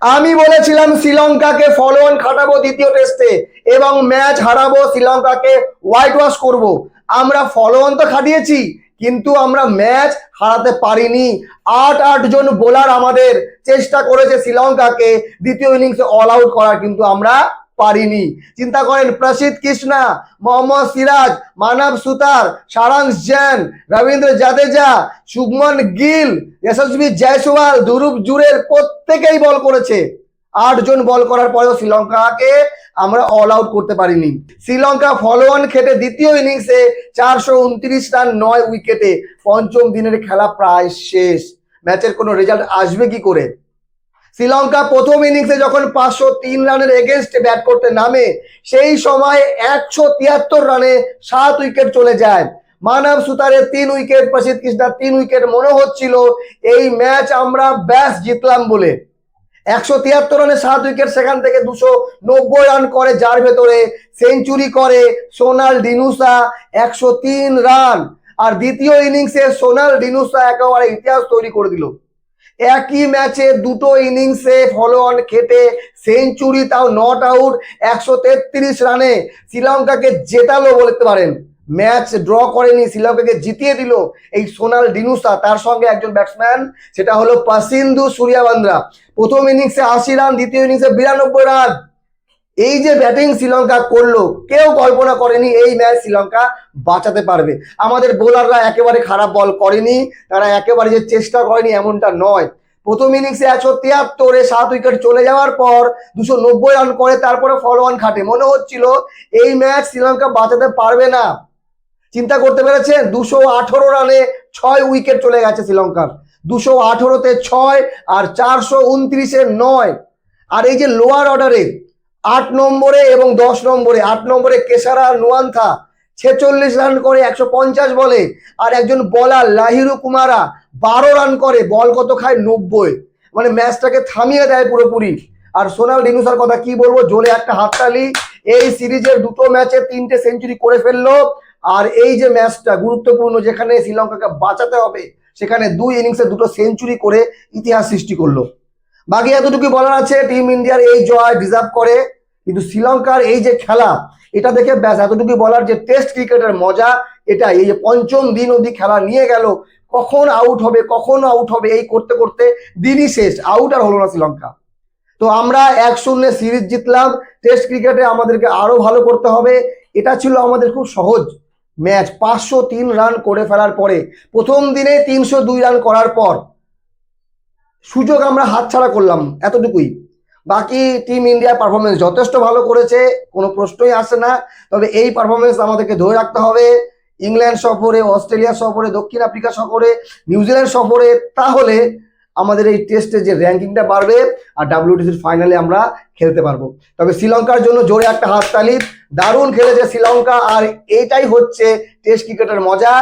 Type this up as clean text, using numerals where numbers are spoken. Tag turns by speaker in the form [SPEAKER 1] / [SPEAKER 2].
[SPEAKER 1] আমি বলেছিলাম শ্রীলঙ্কাকে follow on খাটাবো দ্বিতীয় টেস্টে এবং ম্যাচ হারাবো, শ্রীলঙ্কাকে হোয়াইট ওয়াশ করব। আমরা ফলো অন তো খাটিয়েছি, কিন্তু আমরা ম্যাচ হারাতে পারিনি। ৮ জন বোলার আমাদের চেষ্টা করেছে শ্রীলঙ্কাকে দ্বিতীয় ইনিংসে অল আউট করার, কিন্তু আমরা পারিনি। চিন্তা করেন, প্রসিদ্ধ কৃষ্ণা, মোহাম্মদ সিরাজ, মানব সুতার, সারাংশ জৈন, রবীন্দ্র জাদেজা, শুভমন গিল, যশস্বী জয়সওয়াল, ধ্রুব জুরেল প্রত্যেকেই বল করেছে। ৮ জন বল করার পরেও শ্রীলঙ্কাকে আমরা অল আউট করতে পারিনি। শ্রীলঙ্কা ফলো অন খেটে দ্বিতীয় ইনিংসে 429 রান 9 উইকেটে। পঞ্চম দিনের খেলা প্রায় শেষ, ম্যাচের কোনো রেজাল্ট আসবে কি করে? শ্রীলঙ্কা প্রথম ইনিংসে যখন 503 রানের এগেনস্টে ব্যাট করতে নামে, সেই সময় 173 রানে 7 উইকেট চলে যায়। মানব সুতারের 3 উইকেট, প্রসিদ্ধ কৃষ্ণার 3 উইকেট। মনে হচ্ছিল এই ম্যাচ আমরা ব্যাস জিতলাম বলে। 173 রানে 7 উইকেট, সেখান থেকে 290 রান করে, যার ভেতরে সেঞ্চুরি করে সোনাল ডিনুসা 103 রান। আর দ্বিতীয় ইনিংসে সোনাল ডিনুসা একেবারে ইতিহাস তৈরি করে দিল। একই ম্যাচে দুটো ইনিংসে ফলো অন খেটে সেঞ্চুরি, তাও নট আউট, 133 রানে শ্রীলঙ্কাকে জেতালো বলতে পারেন। ম্যাচ ড্র করেনি, শ্রীলঙ্কাকে জিতিয়ে দিল এই সোনাল ডিনুসা। তার সঙ্গে একজন ব্যাটসম্যান, সেটা হলো পাসিন্দু সুরিয়াবান্দ্রা। প্রথম ইনিংসে 80 রান, দ্বিতীয় ইনিংসে 92 রান। এই যে ব্যাটিং শ্রীলঙ্কা করলো, কেউ কল্পনা করেনি এই ম্যাচ শ্রীলঙ্কা বাঁচাতে পারবে। আমাদের বোলাররা একেবারে খারাপ বল করেনি, তারা একেবারে যে চেষ্টা করেনি এমনটা নয়। প্রথম ইনিংসে 173-এ 7 উইকেট চলে যাওয়ার পর 290 রান করে, তারপরে ফলো অন খাটে। মনে হচ্ছিল এই ম্যাচ শ্রীলঙ্কা বাঁচাতে পারবে না। চিন্তা করতে পেরেছেন, 218 রানে 6 উইকেট চলে গেছে শ্রীলঙ্কার। 218-তে 6 আর 429-এ 9। আর এই যে লোয়ার অর্ডারে 8 নম্বরে এবং 10 নম্বরে, 8 নম্বরে কেসারা নুয়ান্থা 46 রান করে 150 বলে। আর একজন বলার লাহিরু কুমারা 12 রান করে, বল কত খায় 90। মানে ম্যাচটাকে থামিয়ে দেয় পুরোপুরি। আর সোনাল ডিনুসার কথা কি বলবো, জোরে একটা হাততালি। এই সিরিজের দুটো ম্যাচে 3টে সেঞ্চুরি করে ফেললো। আর এই যে ম্যাচটা গুরুত্বপূর্ণ, যেখানে শ্রীলঙ্কাকে বাঁচাতে হবে, সেখানে 2 ইনিংসে 2টো সেঞ্চুরি করে ইতিহাস সৃষ্টি করলো। বাকি এতটুকু বলার আছে, টিম ইন্ডিয়ার এই জয় ডিজার্ভ করে। কিন্তু শ্রীলঙ্কার এই যে খেলা, এটা দেখে ব্যাস এতটুকু বলার যে টেস্ট ক্রিকেটের মজা এটা। এই যে পঞ্চম দিন অবধি খেলা নিয়ে গেল, কখন আউট হবে কখন আউট হবে এই করতে করতে দিনই শেষ, আউট আর হলো না শ্রীলঙ্কা। তো আমরা 1-0 সিরিজ জিতলাম। টেস্ট ক্রিকেটে আমাদেরকে আরো ভালো করতে হবে। এটা ছিল আমাদের খুব সহজ ম্যাচ। 503 রান করে ফেলার পরে, প্রথম দিনে 302 রান করার পর সুযোগ আমরা হাতছাড়া করলাম, এতটুকুই। বাকি টিম ইন্ডিয়ার পারফরমেন্স যথেষ্ট ভালো করেছে, কোনো প্রশ্নই আসে না। তবে এই পারফরমেন্স আমাদেরকে ধরে রাখতে হবে ইংল্যান্ড সফরে, অস্ট্রেলিয়া সফরে, দক্ষিণ আফ্রিকা সফরে, নিউজিল্যান্ড সফরে। তাহলে আমাদের এই টেস্টের যে র্যাঙ্কিংটা বাড়বে আর WTCর ফাইনালে আমরা খেলতে পারবো। তবে শ্রীলঙ্কার জন্য জোরে একটা হাততালি, দারুণ খেলেছে শ্রীলঙ্কা। আর এটাই হচ্ছে টেস্ট ক্রিকেটের মজা।